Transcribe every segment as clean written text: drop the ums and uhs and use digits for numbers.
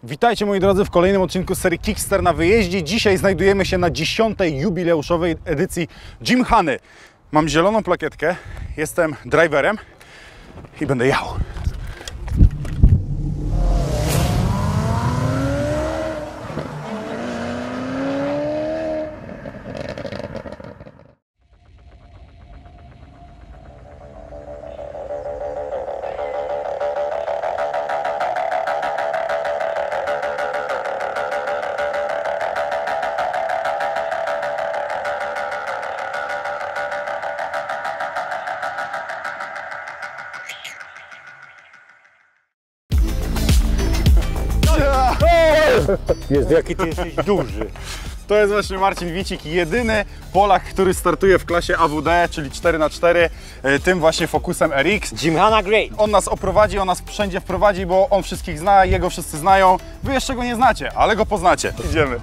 Witajcie moi drodzy w kolejnym odcinku serii Kickster na wyjeździe. Dzisiaj znajdujemy się na 10. jubileuszowej edycji Gymkhany. Mam zieloną plakietkę, jestem driverem i będę jechał. Jest, jaki ty jesteś duży. To jest właśnie Marcin Wicik, jedyny Polak, który startuje w klasie AWD, czyli 4x4, tym właśnie Focusem RX. Gymkhana great. On nas oprowadzi, on nas wszędzie wprowadzi, bo on wszystkich zna, jego wszyscy znają. Wy jeszcze go nie znacie, ale go poznacie. Idziemy.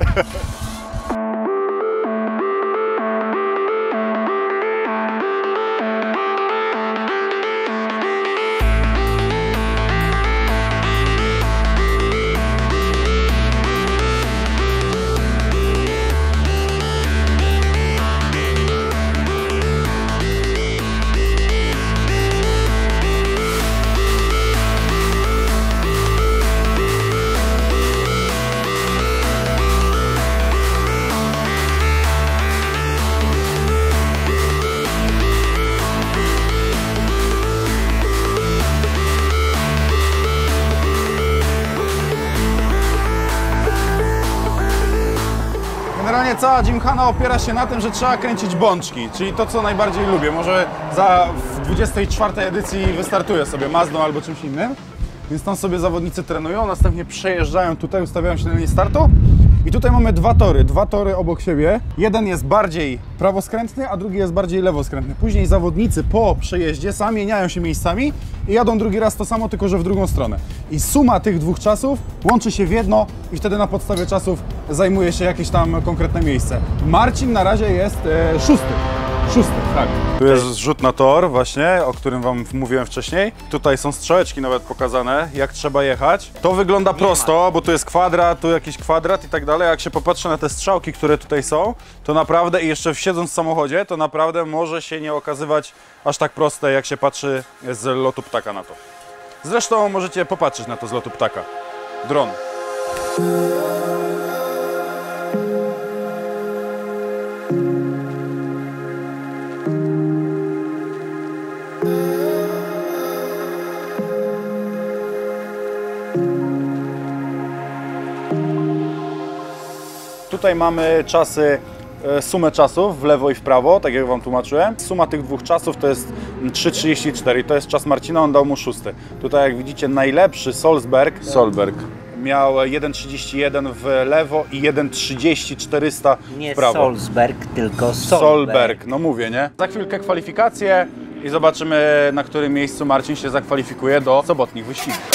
Generalnie cała Gymkhana opiera się na tym, że trzeba kręcić bączki, czyli to, co najbardziej lubię. Może w 24. edycji wystartuję sobie Mazdą albo czymś innym, więc tam sobie zawodnicy trenują, następnie przejeżdżają tutaj, ustawiają się na linii startu i tutaj mamy dwa tory obok siebie. Jeden jest bardziej prawoskrętny, a drugi jest bardziej lewoskrętny. Później zawodnicy po przejeździe zamieniają się miejscami i jadą drugi raz to samo, tylko że w drugą stronę. I suma tych dwóch czasów łączy się w jedno i wtedy na podstawie czasów zajmuje się jakieś tam konkretne miejsce. Marcin na razie jest szósty, tak. Tu jest zrzut na tor właśnie, o którym wam mówiłem wcześniej. Tutaj są strzałeczki nawet pokazane, jak trzeba jechać. To wygląda prosto, bo tu jest kwadrat, tu jakiś kwadrat i tak dalej. Jak się popatrzy na te strzałki, które tutaj są, to naprawdę, i jeszcze siedząc w samochodzie, to naprawdę może się nie okazywać aż tak proste, jak się patrzy z lotu ptaka na to. Zresztą możecie popatrzeć na to z lotu ptaka. Dron. Tutaj mamy czasy, sumę czasów w lewo i w prawo, tak jak wam tłumaczyłem. Suma tych dwóch czasów to jest 3:34, to jest czas Marcina, on dał mu 6. Tutaj jak widzicie najlepszy Solberg miał 1:31 w lewo i 1:30,400 w prawo. Nie Solberg, tylko Solberg, no mówię, nie? Za chwilkę kwalifikacje i zobaczymy, na którym miejscu Marcin się zakwalifikuje do sobotnich wyścigów.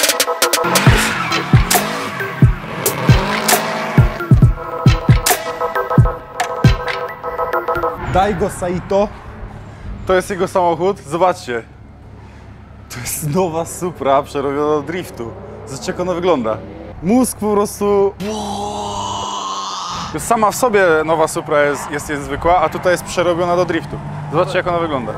Daigo Saito, to jest jego samochód, zobaczcie. To jest nowa Supra przerobiona do driftu. Zobaczcie, jak ona wygląda. Mózg po prostu... Sama w sobie nowa Supra jest zwykła, a tutaj jest przerobiona do driftu. Zobaczcie, jak ona wygląda.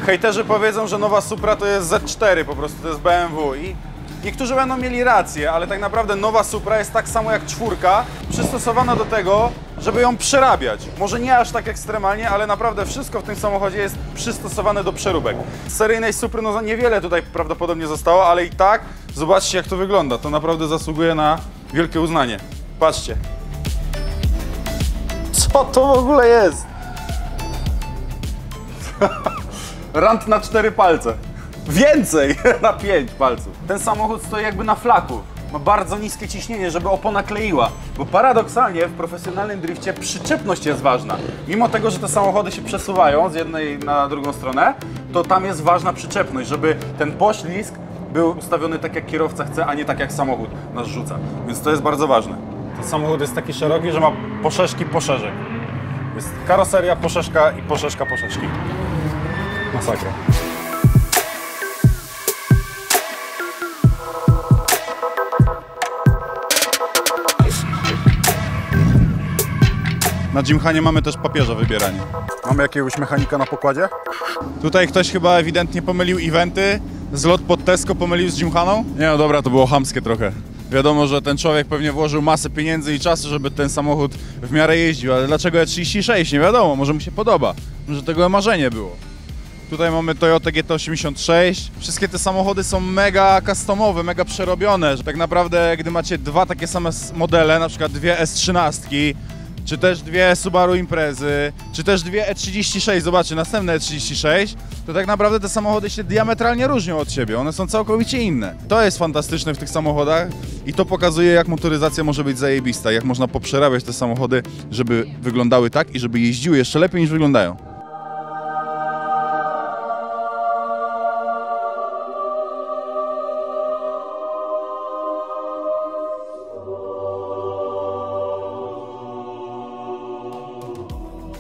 Hejterzy powiedzą, że nowa Supra to jest Z4, po prostu to jest BMW i niektórzy będą mieli rację, ale tak naprawdę nowa Supra jest tak samo jak czwórka, przystosowana do tego, żeby ją przerabiać. Może nie aż tak ekstremalnie, ale naprawdę wszystko w tym samochodzie jest przystosowane do przeróbek. Z seryjnej Supry no niewiele tutaj prawdopodobnie zostało, ale i tak zobaczcie, jak to wygląda. To naprawdę zasługuje na wielkie uznanie. Patrzcie. Co to w ogóle jest? Rant na 4 palce. Więcej! Na 5 palców. Ten samochód stoi jakby na flaku. Ma bardzo niskie ciśnienie, żeby opona kleiła. Bo paradoksalnie w profesjonalnym drifcie przyczepność jest ważna. Mimo tego, że te samochody się przesuwają z jednej na drugą stronę, to tam jest ważna przyczepność, żeby ten poślizg był ustawiony tak, jak kierowca chce, a nie tak, jak samochód nas rzuca. Więc to jest bardzo ważne. Ten samochód jest taki szeroki, że ma poszerzki poszerzek. Jest karoseria, poszeszka i poszeszka poszeszki. Masakra. Na Gymkhanie mamy też papieża wybieranie. Mamy jakiegoś mechanika na pokładzie? Tutaj ktoś chyba ewidentnie pomylił eventy. Zlot pod Tesco pomylił z Gymkhaną? Nie no dobra, to było chamskie trochę. Wiadomo, że ten człowiek pewnie włożył masę pieniędzy i czasu, żeby ten samochód w miarę jeździł, ale dlaczego E36? Nie wiadomo, może mu się podoba. Może tego marzenie było. Tutaj mamy Toyota GT86. Wszystkie te samochody są mega customowe, mega przerobione. Że tak naprawdę, gdy macie dwa takie same modele, na przykład dwie S13, czy też dwie Subaru Imprezy, czy też dwie E36, zobaczcie, następne E36, to tak naprawdę te samochody się diametralnie różnią od siebie, one są całkowicie inne. To jest fantastyczne w tych samochodach i to pokazuje, jak motoryzacja może być zajebista, jak można poprzerabiać te samochody, żeby wyglądały tak i żeby jeździły jeszcze lepiej niż wyglądają.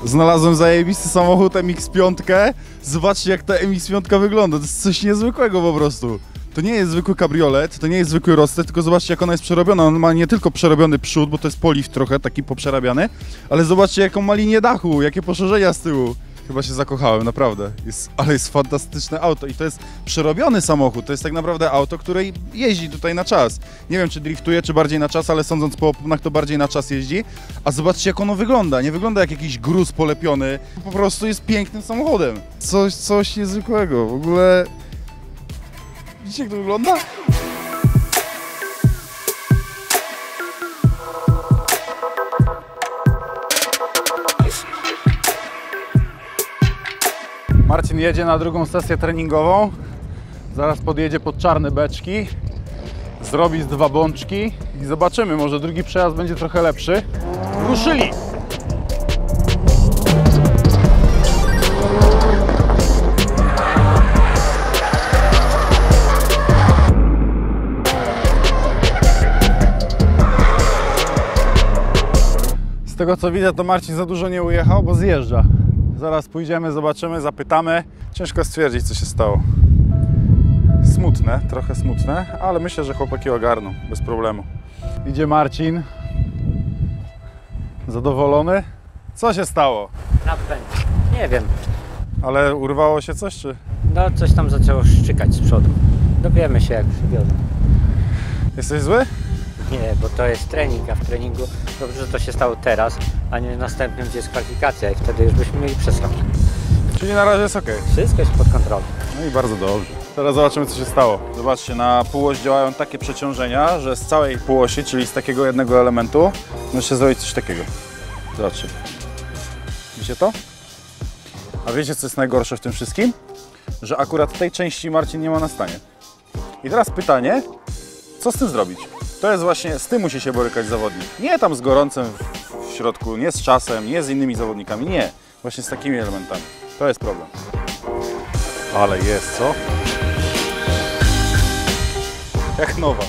Znalazłem zajebisty samochód MX-5. Zobaczcie, jak ta MX-5 wygląda. To jest coś niezwykłego po prostu. To nie jest zwykły kabriolet, to nie jest zwykły Roadster, tylko zobaczcie, jak ona jest przerobiona. On ma nie tylko przerobiony przód, bo to jest poliw trochę, taki poprzerabiany, ale zobaczcie, jaką ma linię dachu, jakie poszerzenia z tyłu. Chyba się zakochałem, naprawdę. Ale jest fantastyczne auto i to jest przerobiony samochód. To jest tak naprawdę auto, które jeździ tutaj na czas. Nie wiem, czy driftuje, czy bardziej na czas, ale sądząc po oponach, to bardziej na czas jeździ. A zobaczcie, jak ono wygląda. Nie wygląda jak jakiś gruz polepiony. Po prostu jest pięknym samochodem. Coś niezwykłego. W ogóle... Widzicie, jak to wygląda? Marcin jedzie na drugą sesję treningową. Zaraz podjedzie pod czarne beczki. Zrobi z 2 bączki i zobaczymy, może drugi przejazd będzie trochę lepszy. Ruszyli! Z tego co widzę, to Marcin za dużo nie ujechał, bo zjeżdża. Zaraz pójdziemy, zobaczymy, zapytamy. Ciężko stwierdzić, co się stało. Smutne, trochę smutne, ale myślę, że chłopaki ogarną, bez problemu. Idzie Marcin. Zadowolony? Co się stało? Napęd. Nie wiem. Ale urwało się coś, czy? No coś tam zaczęło szczykać z przodu. Dowiemy się, jak przywiozę. Jesteś zły? Nie, bo to jest trening, a w treningu dobrze, że to się stało teraz, a nie następnym, gdzie jest kwalifikacja i wtedy już byśmy mieli przesrok. Czyli na razie jest ok. Wszystko jest pod kontrolą. No i bardzo dobrze. Teraz zobaczymy, co się stało. Zobaczcie, na półoś działają takie przeciążenia, że z całej półosi, czyli z takiego jednego elementu, może się zrobić coś takiego. Zobaczcie. Widzicie to? A wiecie, co jest najgorsze w tym wszystkim? Że akurat tej części Marcin nie ma na stanie. I teraz pytanie, co z tym zrobić? To jest właśnie, z tym musi się borykać zawodnik. Nie tam z gorącem w środku, nie z czasem, nie z innymi zawodnikami, nie. Właśnie z takimi elementami. To jest problem. Ale jest, co? Jak nowa.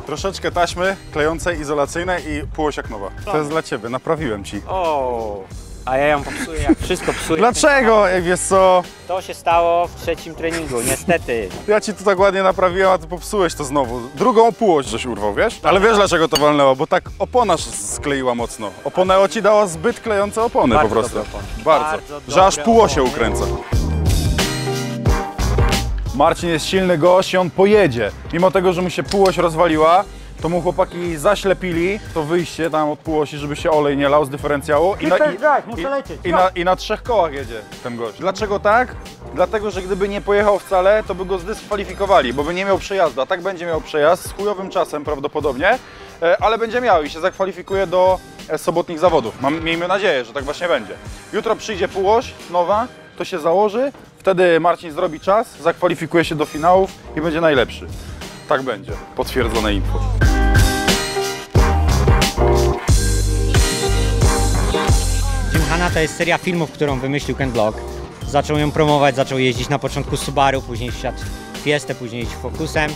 Troszeczkę taśmy klejącej, izolacyjnej i półoś jak nowa. To jest dla Ciebie, naprawiłem Ci. O, a ja ją popsuję, jak wszystko psuję. Dlaczego? Wiesz co? To się stało w 3. treningu, niestety. Ja Ci to tak ładnie naprawiłem, a Ty popsułeś to znowu. Drugą półoś żeś urwał, wiesz? Ale wiesz, dlaczego to walnęło? Bo tak opona skleiła mocno. Oponeo Ci dała zbyt klejące opony Bardzo po prostu. dobre opony. Bardzo. Bardzo Że aż dobre póło się opony. ukręca. Marcin jest silny gość i on pojedzie. Mimo tego, że mu się półoś rozwaliła, to mu chłopaki zaślepili to wyjście tam od półosi, żeby się olej nie lał z dyferencjału. I na 3 kołach jedzie ten gość. Dlaczego tak? Dlatego, że gdyby nie pojechał wcale, to by go zdyskwalifikowali, bo by nie miał przejazdu. A tak będzie miał przejazd z chujowym czasem prawdopodobnie, ale będzie miał i się zakwalifikuje do sobotnich zawodów. Miejmy nadzieję, że tak właśnie będzie. Jutro przyjdzie półoś nowa, to się założy, wtedy Marcin zrobi czas, zakwalifikuje się do finałów i będzie najlepszy. Tak będzie. Potwierdzone info. Gymkhana to jest seria filmów, którą wymyślił Ken Block. Zaczął ją promować, zaczął jeździć na początku Subaru, później wsiadł w Fiestę, później jeździł Focusem,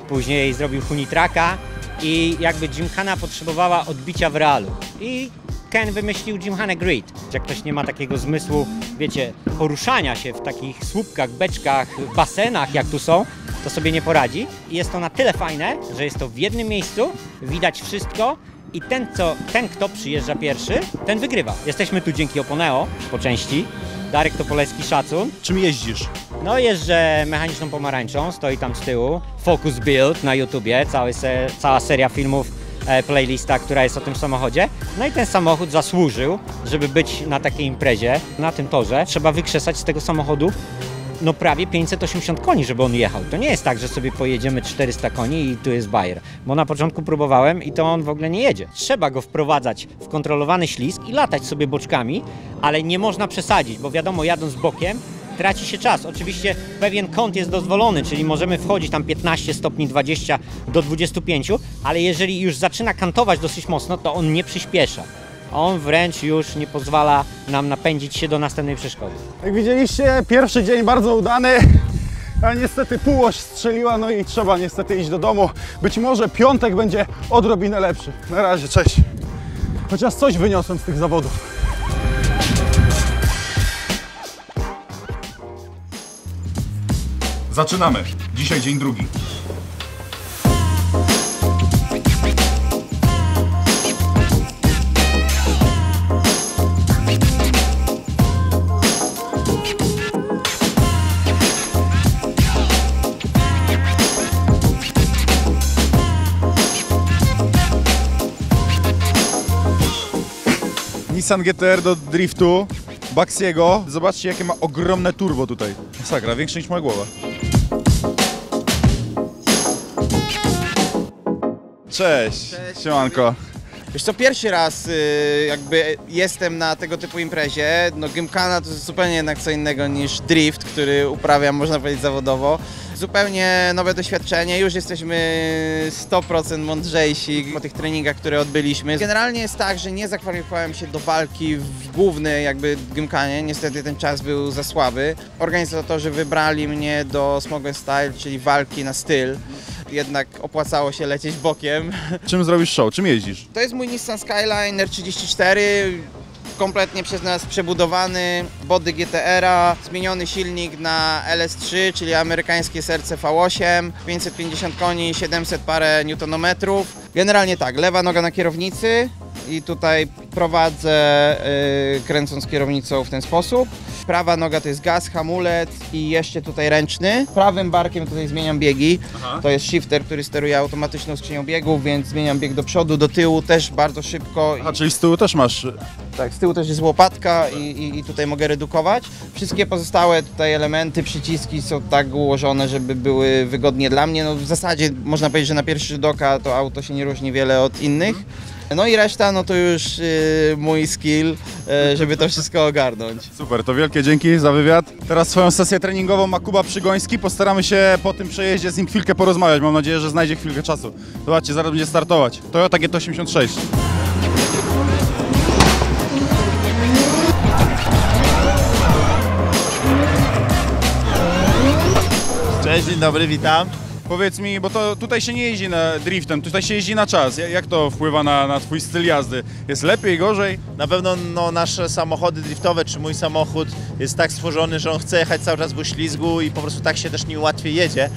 później zrobił Hunitraka i jakby Gymkhana potrzebowała odbicia w realu. I Ken wymyślił Gymkhana Grid. Jak ktoś nie ma takiego zmysłu, wiecie, poruszania się w takich słupkach, beczkach, basenach, jak tu są, to sobie nie poradzi. I jest to na tyle fajne, że jest to w jednym miejscu, widać wszystko i ten kto przyjeżdża pierwszy, ten wygrywa. Jesteśmy tu dzięki Oponeo, po części. Darek Topoleski, szacun. Czym jeździsz? No jeżdżę mechaniczną pomarańczą, stoi tam z tyłu. Focus Build na YouTubie, cała seria filmów, playlista, która jest o tym samochodzie. No i ten samochód zasłużył, żeby być na takiej imprezie, na tym torze. Trzeba wykrzesać z tego samochodu no prawie 580 koni, żeby on jechał. To nie jest tak, że sobie pojedziemy 400 koni i tu jest bajer. Bo na początku próbowałem i to on w ogóle nie jedzie. Trzeba go wprowadzać w kontrolowany ślizg i latać sobie boczkami, ale nie można przesadzić, bo wiadomo, jadąc bokiem traci się czas. Oczywiście pewien kąt jest dozwolony, czyli możemy wchodzić tam 15 stopni, 20 do 25, ale jeżeli już zaczyna kantować dosyć mocno, to on nie przyspiesza. On wręcz już nie pozwala nam napędzić się do następnej przeszkody. Jak widzieliście, pierwszy dzień bardzo udany, a niestety półoś strzeliła, no i trzeba niestety iść do domu. Być może piątek będzie odrobinę lepszy. Na razie, cześć. Chociaż coś wyniosłem z tych zawodów. Zaczynamy. Dzisiaj dzień drugi. Nissan GT-R do driftu Baxiego. Zobaczcie, jakie ma ogromne turbo tutaj. Masakra, większe niż moja głowa. Cześć. Cześć. Siemanko. Wiesz co, pierwszy raz jakby jestem na tego typu imprezie. No Gymkhana to jest zupełnie jednak co innego niż drift, który uprawiam, można powiedzieć, zawodowo. Zupełnie nowe doświadczenie, już jesteśmy 100% mądrzejsi po tych treningach, które odbyliśmy. Generalnie jest tak, że nie zakwalifikowałem się do walki w głównej jakby Gymkhanie, niestety ten czas był za słaby. Organizatorzy wybrali mnie do Smogger Style, czyli walki na styl. Jednak opłacało się lecieć bokiem. Czym zrobisz show? Czym jeździsz? To jest mój Nissan Skyline R34, kompletnie przez nas przebudowany, body GT-R, zmieniony silnik na LS3, czyli amerykańskie serce V8, 550 koni, 700 parę newtonometrów. Generalnie tak, lewa noga na kierownicy i tutaj prowadzę kręcąc kierownicą w ten sposób. Prawa noga to jest gaz, hamulec i jeszcze tutaj ręczny. Prawym barkiem tutaj zmieniam biegi. Aha. To jest shifter, który steruje automatyczną skrzynią biegów, więc zmieniam bieg do przodu, do tyłu też bardzo szybko. A czyli z tyłu też masz. Tak, z tyłu też jest łopatka i tutaj mogę redukować. Wszystkie pozostałe tutaj elementy, przyciski są tak ułożone, żeby były wygodnie dla mnie. No w zasadzie można powiedzieć, że na pierwszy rzut oka to auto się nie różni wiele od innych. No i reszta, no to już mój skill, żeby to wszystko ogarnąć. Super, to wielkie dzięki za wywiad. Teraz swoją sesję treningową ma Kuba Przygoński. Postaramy się po tym przejeździe z nim chwilkę porozmawiać. Mam nadzieję, że znajdzie chwilkę czasu. Zobaczcie, zaraz będzie startować. Toyota GT86. Cześć, dzień dobry, witam. Powiedz mi, bo to tutaj się nie jeździ na driftem, tutaj się jeździ na czas. Jak to wpływa na twój styl jazdy? Jest lepiej, gorzej? Na pewno nasze samochody driftowe, czy mój samochód jest tak stworzony, że on chce jechać cały czas w uślizgu i po prostu tak się też nim łatwiej jedzie,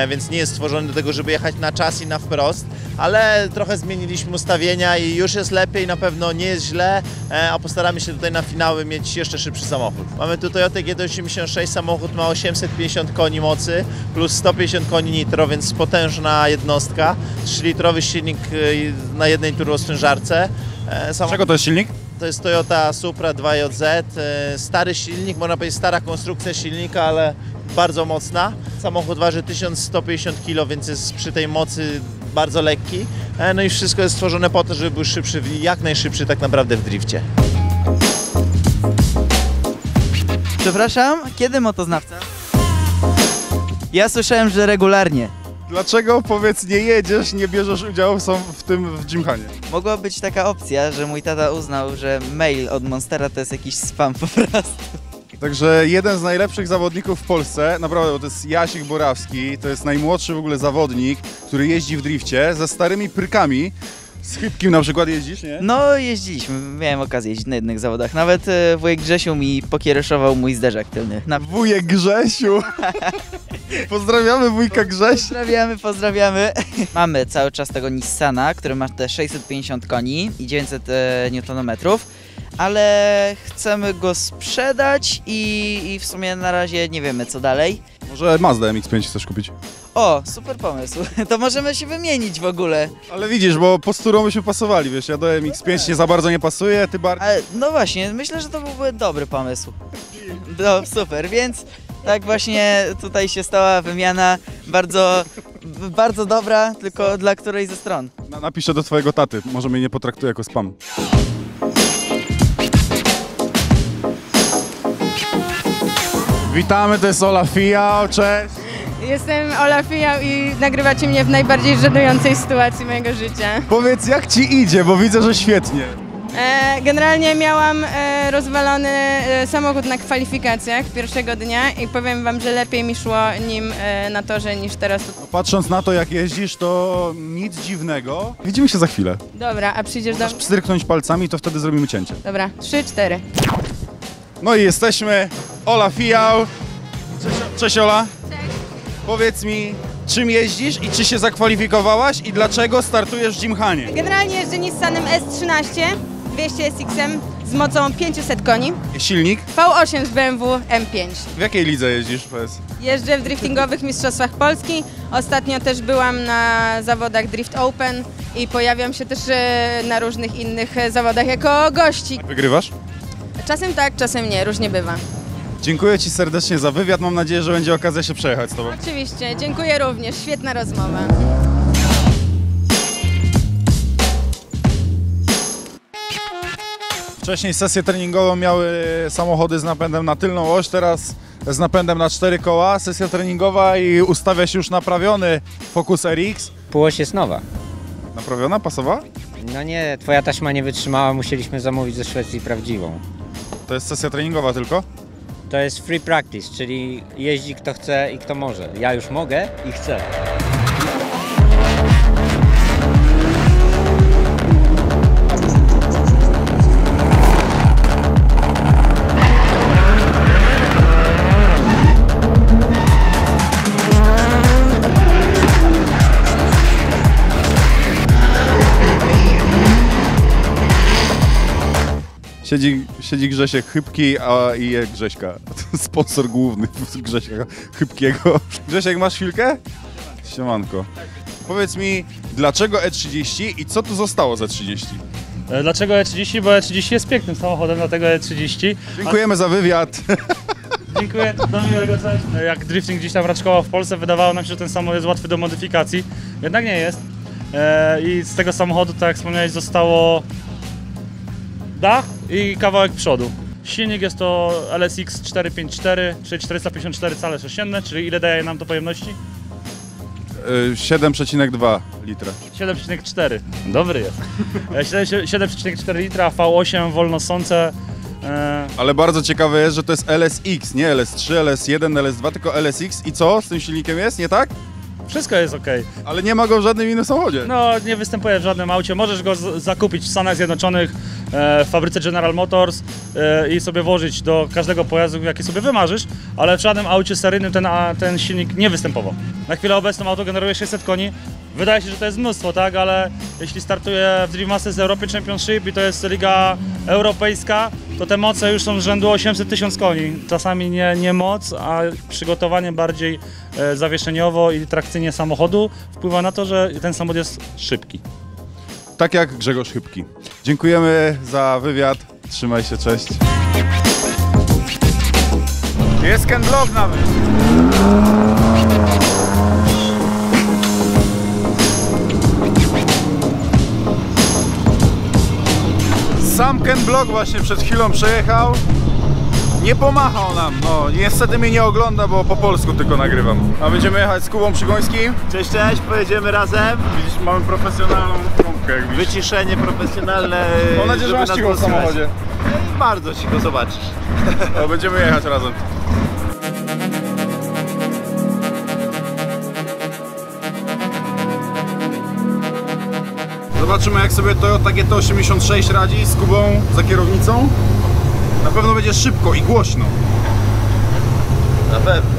więc nie jest stworzony do tego, żeby jechać na czas i na wprost, ale trochę zmieniliśmy ustawienia i już jest lepiej, na pewno nie jest źle, a postaramy się tutaj na finały mieć jeszcze szybszy samochód. Mamy tu Toyota GT86, samochód ma 850 koni mocy plus 150 koni nitro, więc potężna jednostka, 3-litrowy silnik na jednej turbosprężarce. Czego to jest silnik? To jest Toyota Supra 2JZ, stary silnik, można powiedzieć stara konstrukcja silnika, ale bardzo mocna. Samochód waży 1150 kg, więc jest przy tej mocy bardzo lekki. No i wszystko jest stworzone po to, żeby był szybszy, jak najszybszy tak naprawdę w drifcie. Przepraszam, kiedy motoznawca? Ja słyszałem, że regularnie. Dlaczego, powiedz, nie jedziesz, nie bierzesz udziału w Gymkhanie? Mogła być taka opcja, że mój tata uznał, że mail od Monstera to jest jakiś spam po prostu. Także jeden z najlepszych zawodników w Polsce, naprawdę, bo to jest Jasik Borawski, to jest najmłodszy w ogóle zawodnik, który jeździ w drifcie ze starymi prykami. Z Chybkim na przykład jeździsz, nie? No jeździliśmy, miałem okazję jeździć na jednych zawodach. Nawet wujek Grzesiu mi pokiereszował mój zderzak tylny. Wujek Grzesiu! Pozdrawiamy wujka Grzesia! Pozdrawiamy. Mamy cały czas tego Nissana, który ma te 650 koni i 900 Nm, ale chcemy go sprzedać i w sumie na razie nie wiemy co dalej. Może Mazda MX-5 chcesz kupić? O, super pomysł. To możemy się wymienić w ogóle. Ale widzisz, bo posturą byśmy pasowali, wiesz, ja do MX-5 nie za bardzo nie pasuję, ty bardziej... Ale no właśnie, myślę, że to byłby dobry pomysł. No super, więc tak właśnie tutaj się stała wymiana bardzo dobra, tylko dla której ze stron. Napiszę do twojego taty, może mnie nie potraktuje jako spam. Witamy, to jest Ola Fijał, cześć! Jestem Ola Fijał i nagrywacie mnie w najbardziej żenującej sytuacji mojego życia. Powiedz, jak ci idzie, bo widzę, że świetnie. Generalnie miałam rozwalony samochód na kwalifikacjach pierwszego dnia i powiem wam, że lepiej mi szło nim na torze niż teraz. Patrząc na to, jak jeździsz, to nic dziwnego. Widzimy się za chwilę. Dobra, a przyjdziesz do... Możesz pstryknąć palcami, to wtedy zrobimy cięcie. Dobra, 3, 4. No i jesteśmy. Ola Fijał. Cześć Ola. Cześć. Powiedz mi, czym jeździsz i czy się zakwalifikowałaś i dlaczego startujesz w Gymkhanie? Generalnie jeżdżę Nissanem S13 200 SX-em z mocą 500 koni. Silnik? V8 z BMW M5. W jakiej lidze jeździsz, powiedz? Jeżdżę w driftingowych mistrzostwach Polski. Ostatnio też byłam na zawodach Drift Open i pojawiam się też na różnych innych zawodach jako gości. Wygrywasz? Czasem tak, czasem nie, różnie bywa. Dziękuję ci serdecznie za wywiad, mam nadzieję, że będzie okazja się przejechać z tobą. Oczywiście, dziękuję również, świetna rozmowa. Wcześniej sesję treningową miały samochody z napędem na tylną oś, teraz z napędem na 4 koła. Sesja treningowa i ustawia się już naprawiony Focus RX. Półoś jest nowa. Naprawiona? Pasowa? No nie, twoja taśma nie wytrzymała, musieliśmy zamówić ze Szwecji prawdziwą. To jest sesja treningowa tylko? To jest free practice, czyli jeździ kto chce i kto może. Ja już mogę i chcę. Siedzi Grzesiek Chybki, a i Grześka. Sponsor główny Grześka Chybkiego. Grzesiek, masz chwilkę? Siemanko. Powiedz mi, dlaczego E30 i co tu zostało z E30? Dlaczego E30? Bo E30 jest pięknym samochodem, dlatego E30. Dziękujemy za wywiad. Dziękuję, do miłego, cześć. Jak drifting gdzieś tam raczkował w Polsce, wydawało nam się, że ten samochód jest łatwy do modyfikacji. Jednak nie jest. I z tego samochodu, tak jak wspomniałeś, zostało dach i kawałek przodu. Silnik jest to LSX 454, czyli 454 cale sześcienne, czyli ile daje nam to pojemności? 7,2 litra. 7,4. Dobry jest. 7,4 litra, V8 wolnosące. Ale bardzo ciekawe jest, że to jest LSX, nie LS3, LS1, LS2, tylko LSX. I co z tym silnikiem jest, nie tak? Wszystko jest ok. Ale nie ma go w żadnym innym samochodzie. No, nie występuje w żadnym aucie. Możesz go zakupić w Stanach Zjednoczonych, w fabryce General Motors i sobie włożyć do każdego pojazdu, jaki sobie wymarzysz, ale w żadnym aucie seryjnym ten silnik nie występował. Na chwilę obecną auto generuje 600 koni. Wydaje się, że to jest mnóstwo, tak? Ale jeśli startuje w Dream Masters European Championship i to jest liga europejska, to te moce już są z rzędu 800 000 koni. Czasami nie moc, a przygotowanie bardziej zawieszeniowo i trakcyjnie samochodu wpływa na to, że ten samochód jest szybki. Tak jak Grzegorz Chybki. Dziękujemy za wywiad. Trzymaj się, cześć. Jest Ken Block nawet. Sam Ken Block właśnie przed chwilą przejechał. Nie pomachał nam, no niestety mnie nie ogląda, bo po polsku tylko nagrywam. A będziemy jechać z Kubą Przygońskim. Cześć, pojedziemy razem. Widzisz, mamy profesjonalną pompkę, jak widzisz. Wyciszenie profesjonalne. Mam nadzieję, że żeby masz nas cicho w było słychać. samochodzie. Bardzo cicho, zobaczysz. No, będziemy jechać razem. Zobaczymy, jak sobie Toyota GT86 radzi z Kubą za kierownicą. Na pewno będzie szybko i głośno. Na pewno.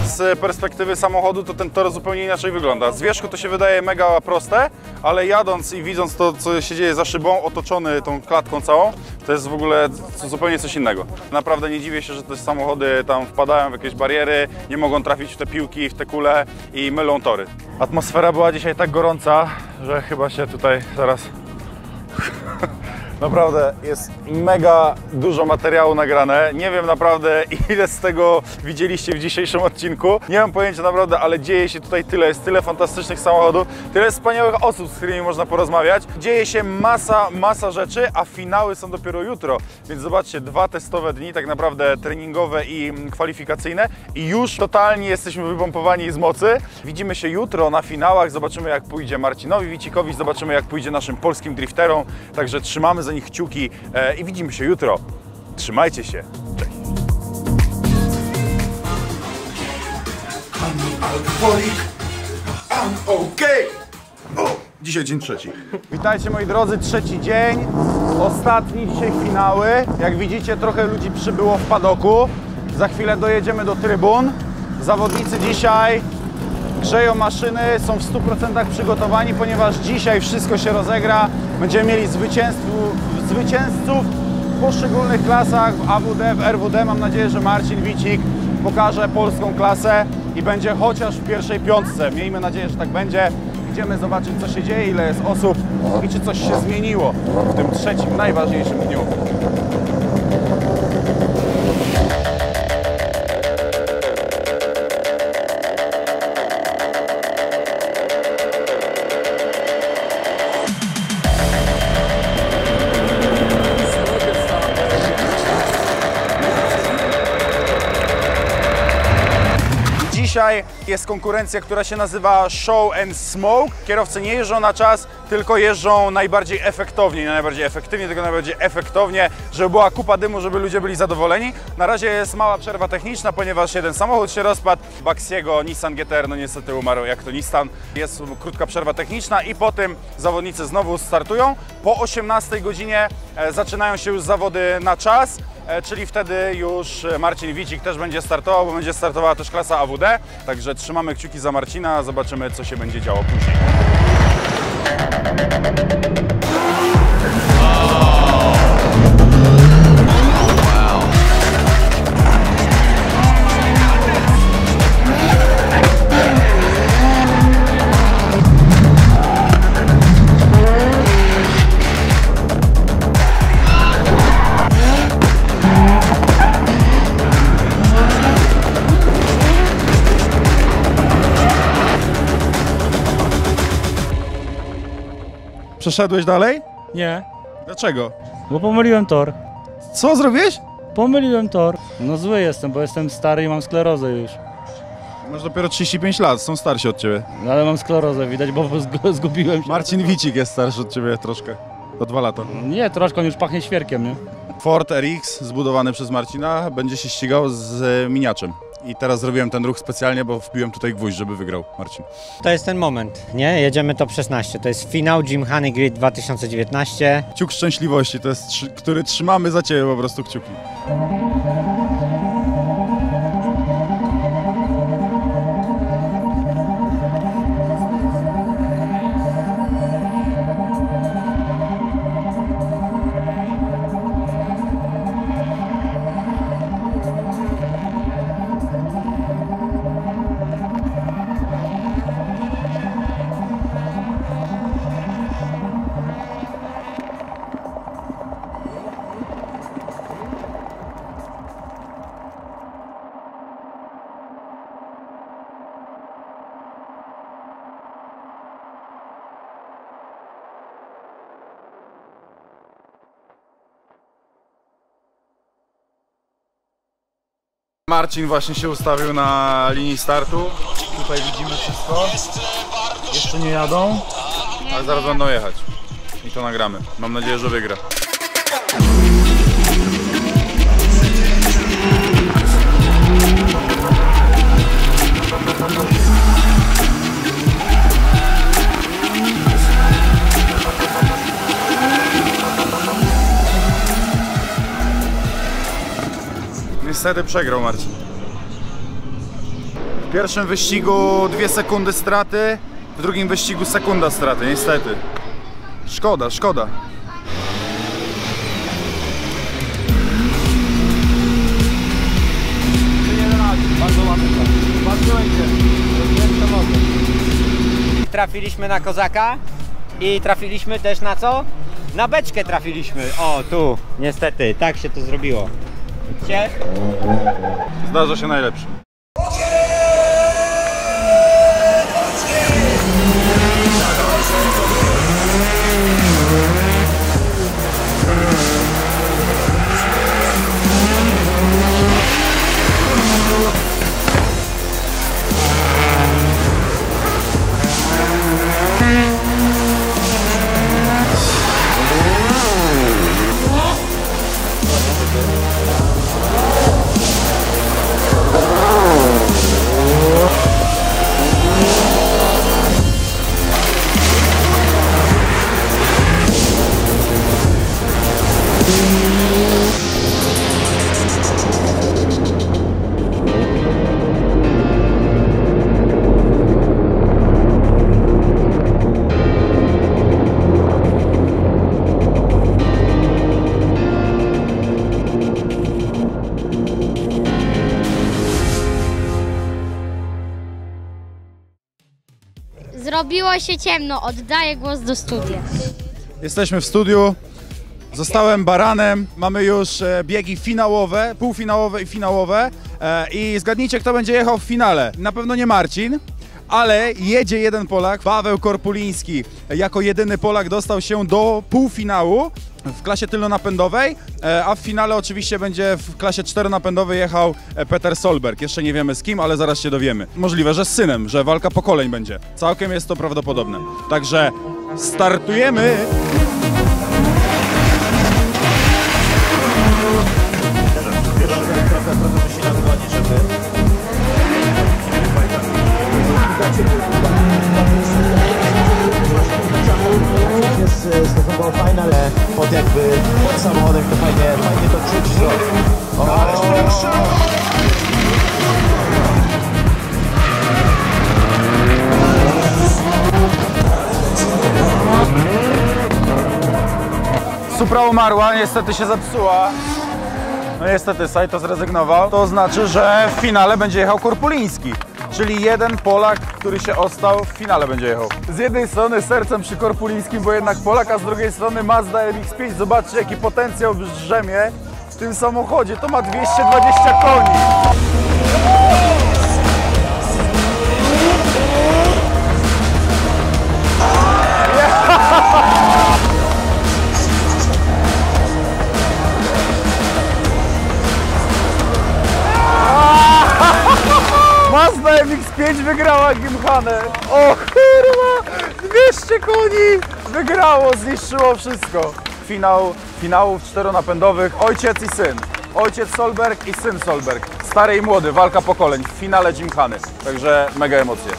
Z perspektywy samochodu to ten tor zupełnie inaczej wygląda. Z wierzchu to się wydaje mega proste, ale jadąc i widząc to, co się dzieje za szybą, otoczony tą klatką całą, to jest w ogóle zupełnie coś innego. Naprawdę nie dziwię się, że te samochody tam wpadają w jakieś bariery, nie mogą trafić w te piłki, w te kule i mylą tory. Atmosfera była dzisiaj tak gorąca, że chyba się tutaj zaraz... Naprawdę jest mega dużo materiału nagrane. Nie wiem naprawdę, ile z tego widzieliście w dzisiejszym odcinku. Nie mam pojęcia naprawdę, ale dzieje się tutaj tyle. Jest tyle fantastycznych samochodów, tyle wspaniałych osób, z którymi można porozmawiać. Dzieje się masa rzeczy, a finały są dopiero jutro. Więc zobaczcie, 2 testowe dni, tak naprawdę treningowe i kwalifikacyjne. I już totalnie jesteśmy wypompowani z mocy. Widzimy się jutro na finałach. Zobaczymy, jak pójdzie Marcinowi Wicikowi. Zobaczymy, jak pójdzie naszym polskim drifterom. Także trzymamy za nich kciuki i widzimy się jutro. Trzymajcie się. Cześć. Alkoholik. I'm okay. O, dzisiaj dzień trzeci. Witajcie moi drodzy, trzeci dzień. Ostatni dzisiaj finały. Jak widzicie, trochę ludzi przybyło w padoku. Za chwilę dojedziemy do trybun. Zawodnicy dzisiaj grzeją maszyny, są w 100% przygotowani, ponieważ dzisiaj wszystko się rozegra. Będziemy mieli zwycięzców w poszczególnych klasach, w AWD, w RWD. Mam nadzieję, że Marcin Wicik pokaże polską klasę i będzie chociaż w pierwszej 5. Miejmy nadzieję, że tak będzie. Idziemy zobaczyć, co się dzieje, ile jest osób i czy coś się zmieniło w tym trzecim, najważniejszym dniu. Dzisiaj jest konkurencja, która się nazywa Show and Smoke. Kierowcy nie jeżdżą na czas, tylko jeżdżą najbardziej efektownie, nie najbardziej efektywnie, tylko najbardziej efektownie, żeby była kupa dymu, żeby ludzie byli zadowoleni. Na razie jest mała przerwa techniczna, ponieważ jeden samochód się rozpadł. Baxiego Nissan GT-R, no niestety umarł jak to Nissan. Jest krótka przerwa techniczna i po tym zawodnicy znowu startują. Po 18 godzinie zaczynają się już zawody na czas. Czyli wtedy już Marcin Wicik też będzie startował, bo będzie startowała też klasa AWD. Także trzymamy kciuki za Marcina, zobaczymy, co się będzie działo później. Przeszedłeś dalej? Nie, Dlaczego? bo pomyliłem tor. Co zrobiłeś? Pomyliłem tor. No zły jestem, bo jestem stary i mam sklerozę już. Masz dopiero 35 lat, są starsi od ciebie. No ale mam sklerozę, widać, bo zgubiłem się. Marcin Wicik jest starszy od ciebie troszkę. O 2 lata. Nie, troszkę on już pachnie świerkiem, nie? Ford RX zbudowany przez Marcina będzie się ścigał z miniaczem. I teraz zrobiłem ten ruch specjalnie, bo wbiłem tutaj gwóźdź, żeby wygrał Marcin. To jest ten moment, nie? Jedziemy top 16. To jest finał Gymkhana Grid 2019. Kciuk szczęśliwości, to jest, który trzymamy za ciebie po prostu kciuki. Marcin właśnie się ustawił na linii startu. Tutaj widzimy wszystko. Jeszcze nie jadą, ale zaraz będą jechać. I to nagramy. Mam nadzieję, że wygra. Niestety przegrał Marcin. W pierwszym wyścigu 2 sekundy straty, w drugim wyścigu sekunda straty, niestety. Szkoda, szkoda. Trafiliśmy na kozaka i trafiliśmy też na co? Na beczkę trafiliśmy. O, tu, niestety, tak się to zrobiło. Widzicie? Zdarza się najlepszy. Zrobiło się ciemno, oddaję głos do studia. Jesteśmy w studiu. Zostałem baranem. Mamy już biegi finałowe, półfinałowe i finałowe. I zgadnijcie, kto będzie jechał w finale. Na pewno nie Marcin, ale jedzie jeden Polak, Paweł Korpuliński. Jako jedyny Polak dostał się do półfinału w klasie tylnonapędowej, a w finale oczywiście będzie w klasie czteronapędowej jechał Peter Solberg. Jeszcze nie wiemy z kim, ale zaraz się dowiemy. Możliwe, że z synem, że walka pokoleń będzie. Całkiem jest to prawdopodobne. Także startujemy! Stosunkowo fajne, ale pod samochodem to fajnie to czuć, że... Supra umarła, niestety się zepsuła. No niestety Saito zrezygnował. To znaczy, że w finale będzie jechał Korpuliński. Czyli jeden Polak, który się ostał, w finale będzie jechał. Z jednej strony sercem przy Korpulińskim, bo jednak Polak, a z drugiej strony Mazda MX-5. Zobaczcie, jaki potencjał drzemie w tym samochodzie. To ma 220 koni. Mazda MX-5 wygrała Gymkhanę. O kurwa! 200 koni! Wygrało, zniszczyło wszystko. Finałów czteronapędowych, ojciec i syn. Ojciec Solberg i syn Solberg. Stary i młody, walka pokoleń w finale Gymkhany. Także mega emocje.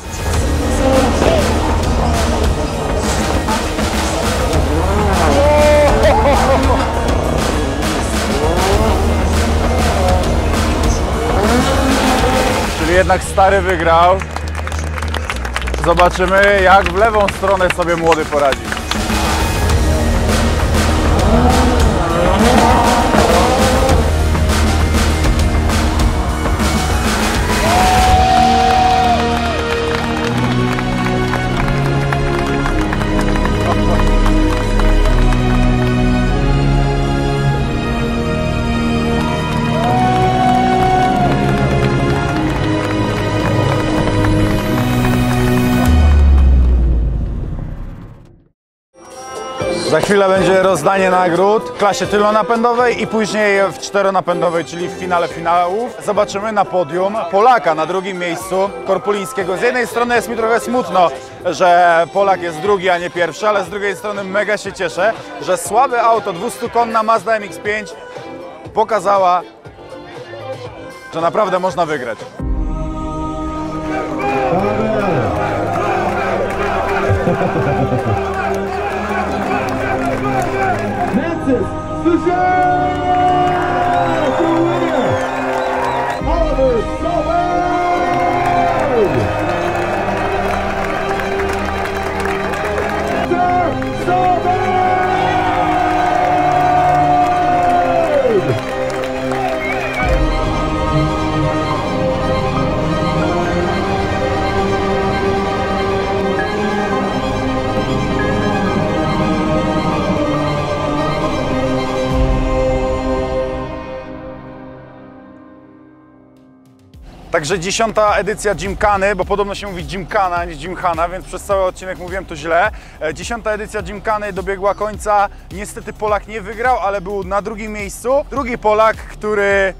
Czyli jednak stary wygrał. Zobaczymy, jak w lewą stronę sobie młody poradzi. Za chwilę będzie rozdanie nagród w klasie tylonapędowej i później w czteronapędowej, czyli w finale finałów. Zobaczymy na podium Polaka na drugim miejscu, Korpulińskiego. Z jednej strony jest mi trochę smutno, że Polak jest drugi, a nie pierwszy, ale z drugiej strony mega się cieszę, że słabe auto 200-konna Mazda MX-5 pokazała, że naprawdę można wygrać. Francis Suchet, the winner, Oliver Także 10. edycja Gymkhany, bo podobno się mówi Gymkhana, a nie Gymkhana, więc przez cały odcinek mówiłem to źle. 10. edycja Gymkhany dobiegła końca. Niestety Polak nie wygrał, ale był na drugim miejscu. Drugi Polak, który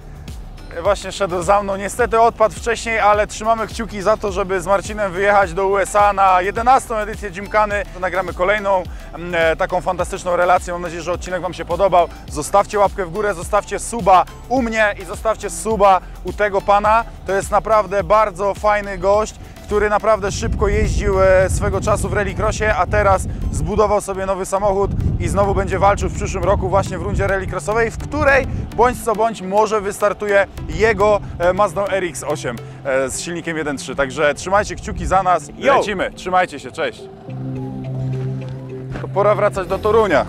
właśnie szedł za mną, niestety odpadł wcześniej, ale trzymamy kciuki za to, żeby z Marcinem wyjechać do USA na 11. edycję Gymkhany. Nagramy kolejną taką fantastyczną relację. Mam nadzieję, że odcinek Wam się podobał. Zostawcie łapkę w górę, zostawcie suba u mnie i zostawcie suba u tego pana. To jest naprawdę bardzo fajny gość, który naprawdę szybko jeździł swego czasu w rallycrossie, a teraz zbudował sobie nowy samochód i znowu będzie walczył w przyszłym roku właśnie w rundzie rallycrossowej, w której bądź co bądź może wystartuje jego Mazdą RX-8 z silnikiem 1.3. Także trzymajcie kciuki za nas i lecimy. Trzymajcie się, cześć. To pora wracać do Torunia.